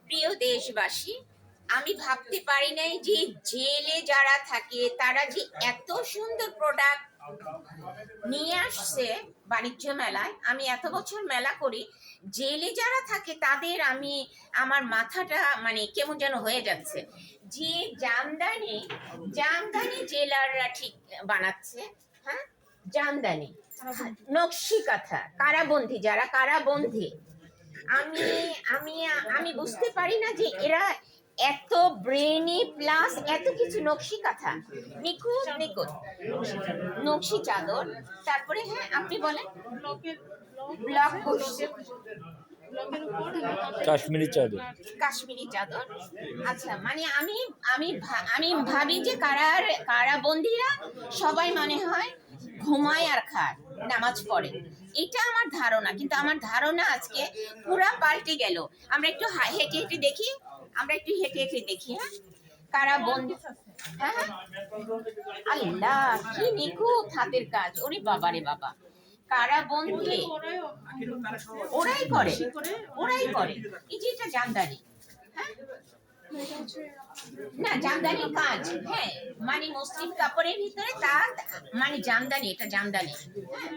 প্রিয় দেশবাসী, আমি ভাবতে পারি নাই যে জেলে যারা থাকে তারা যে এত সুন্দর প্রোডাক্ট নিয়ে আসছে বাণিজ্য মেলায়। আমি এত বছর মেলা করি, জেলে যারা থাকে তাদের আমার মাথাটা মানে কেমন যেন হয়ে যাচ্ছে। যে জামদানি জামদানি জেলাররা ঠিক বানাচ্ছে। হ্যাঁ, জামদানি, নকশি কাঁথা, কারাবন্দী, যারা কারাবন্দী, আমি আমি আমি বুঝতে পারি না যে এরা এত ব্রেনি প্লাস এত কিছু নকশি কাঁথা, নিখুঁত নিখুঁত নকশি চাদর। তারপরে হ্যাঁ আপনি বলেন, ব্লক বসছে, কাশ্মীরি চাদর। কাশ্মীরি চাদর। আচ্ছা, মানে আমি ভাবি যে কারাবন্দীরা সবাই মনে হয় ঘুমায় আর খায়, নামাজ পড়ে, এটা আমার ধারণা। কিন্তু আমার ধারণা আজকে পুরা পাল্টে গেল। আমরা একটু হেঁটে হেঁটে দেখি, হ্যাঁ, কারাবন্দী। হ্যাঁ হ্যাঁ, আল্লাহ কি নিখুঁত হাতের কাজ, ওরে বাবা রে বাবা। কারাবন্দী ওরাই করে এই যে এটা জামদানি। হ্যাঁ, না জামদানি কাজ, হ্যাঁ, মানে মুসলিম কাপড়ের ভিতরে তার মানে জামদানি, এটা জামদানি। হ্যাঁ,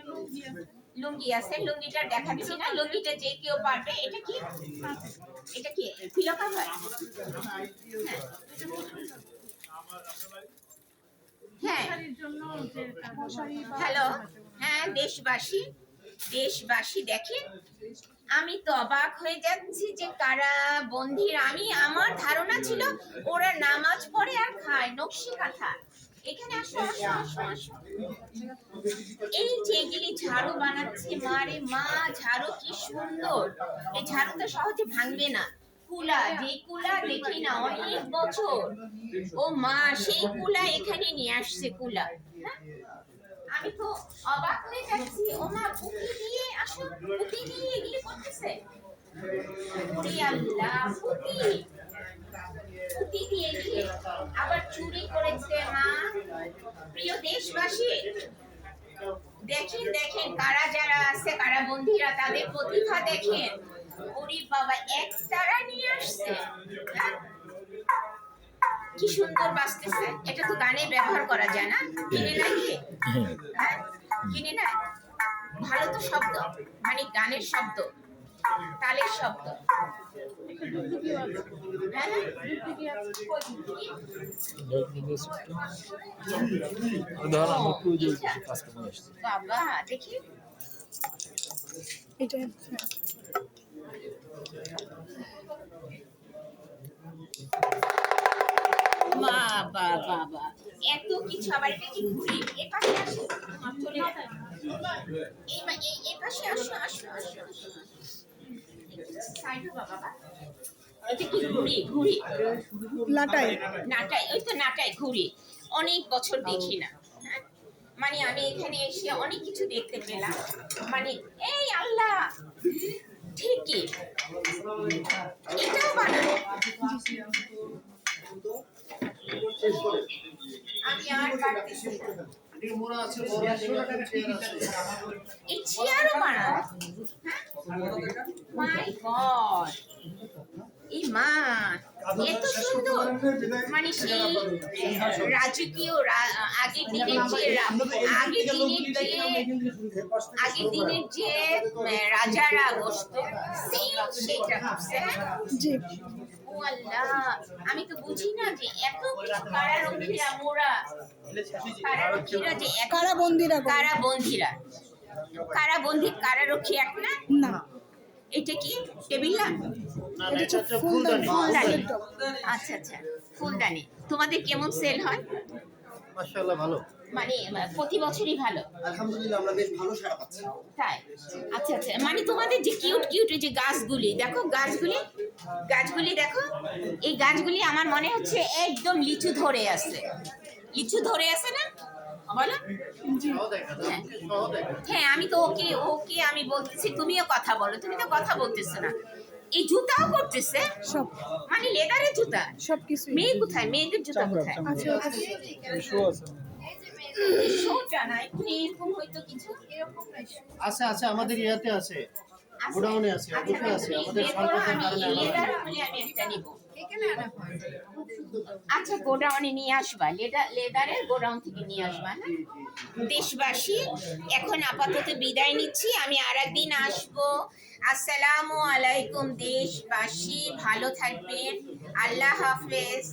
লুঙ্গি আছে, লুঙ্গিটা দেখা দিচ্ছি না, লুঙ্গিটা যে কেউ পারবে। এটা কি পিলো কাভার? হ্যাঁ, হ্যালো, হ্যাঁ দেশবাসী দেখেন, আমি তো অবাক হয়ে যাচ্ছি যে কারা বন্দিরা, আমার ধারণা ছিল ওরা নামাজ পড়ে আর খায় নকশি কাঁথা। এখানে আসো আসো আসো আসো, এই যে এগুলি ঝাড়ু বানাচ্ছে, মারে মা, ঝাড়ু কি সুন্দর! এই ঝাড়ু তো সহজে ভাঙবে না। কুলা, যে কুলা দেখি না অনেক বছর, ও মা সেই কুলা এখানে নিয়ে আসছে, কুলা। হ্যাঁ, আমি তো অবাক হয়ে যাচ্ছি। ও মা, পুঁতি দিয়ে আসো, পুঁতি দিয়ে এগুলি করতেছে। ওরে আল্লাহ, পুঁতি দিয়ে এগুলি আবার চুরি করেছে মা। প্রিয় দেশবাসী, দেখেন দেখেন, যারা আছে কারাবন্দীরা, তাদের প্রতিভা দেখেন। ওরে বাবা, একতারা নিয়ে আসছে। হ্যাঁ, কি সুন্দর বাজতেছে। এটা তো গানে ব্যবহার করা যায় না, কিনে নাকি? হ্যাঁ, কিনে না, ভালো তো শব্দ, মানে গানের শব্দ, তালের শব্দ। হ্যাঁ, বাবা দেখি এটা, বাবা বাবা, এত কিছু। আবার এটা কি ঘুরি? এ পাশে আসো, চলে এই পাশে আসো আসো আসো আসো। সাইড হও বাবা। এটা কি ঘুড়ি? নাটাই, ওই তো নাটাই ঘুড়ি। অনেক বছর দেখি না। হ্যাঁ, মানে আমি এখানে এসে অনেক কিছু দেখতে পেলাম। মানে এই আল্লাহ, ঠিকই এটাও বানানো। আমি আর পারতেছি না। এই চেয়ারও বানানো। মাই গড, এই মা এত সুন্দর! মানে সেই রাজকীয় আগের দিনের যে রাজারা বসতো, সেটা করছে। ও আল্লাহ, আমি তো বুঝি না যে এত কিছু কারারক্ষীরা, যে কারারক্ষী এক না। এটা কি টেবিল ল্যাম্প? ফুলদানি। আচ্ছা আচ্ছা, ফুলদানি। তোমাদের কেমন সেল হয়? মাশাআল্লাহ ভালো, মানে প্রতি বছরই ভালো? আলহামদুলিল্লাহ আমরা বেশ ভালো সাড়া পাচ্ছি। তাই? আচ্ছা আচ্ছা, মানে তোমাদের যে কিউট যে গাছগুলি দেখো, গাছগুলি দেখো, এই গাছগুলি আমার মনে হচ্ছে একদম লিচু ধরে আছে না বলো? হ্যাঁ, আমি তো ওকে আমি বলতেছি, তুমিও কথা বলো, তুমি তো কথা বলতেছো না। এই জুতাও করতেছে সব, মানে লেদারের জুতা সবকিছু। মেয়ে কোথায়? মেয়েদের জুতা কোথায়? শোটা নাই, এরকম হয়তো কিছু এরকম আচ্ছা আচ্ছা, আমাদের ইয়াতে আছে। গোডাউনে আছে, অবশ্যই আছে। আমাদের সংকটের কারণে আমরা আমি একটা নিব। আচ্ছা, গোডাউনে নিয়ে আসবা, লেদারের গোডাউন থেকে নিয়ে আসবা। হ্যাঁ দেশবাসী, এখন আপাতত বিদায় নিচ্ছি, আমি আর একদিন আসবো। আসসালামু আলাইকুম দেশবাসী, ভালো থাকবেন, আল্লাহ হাফেজ।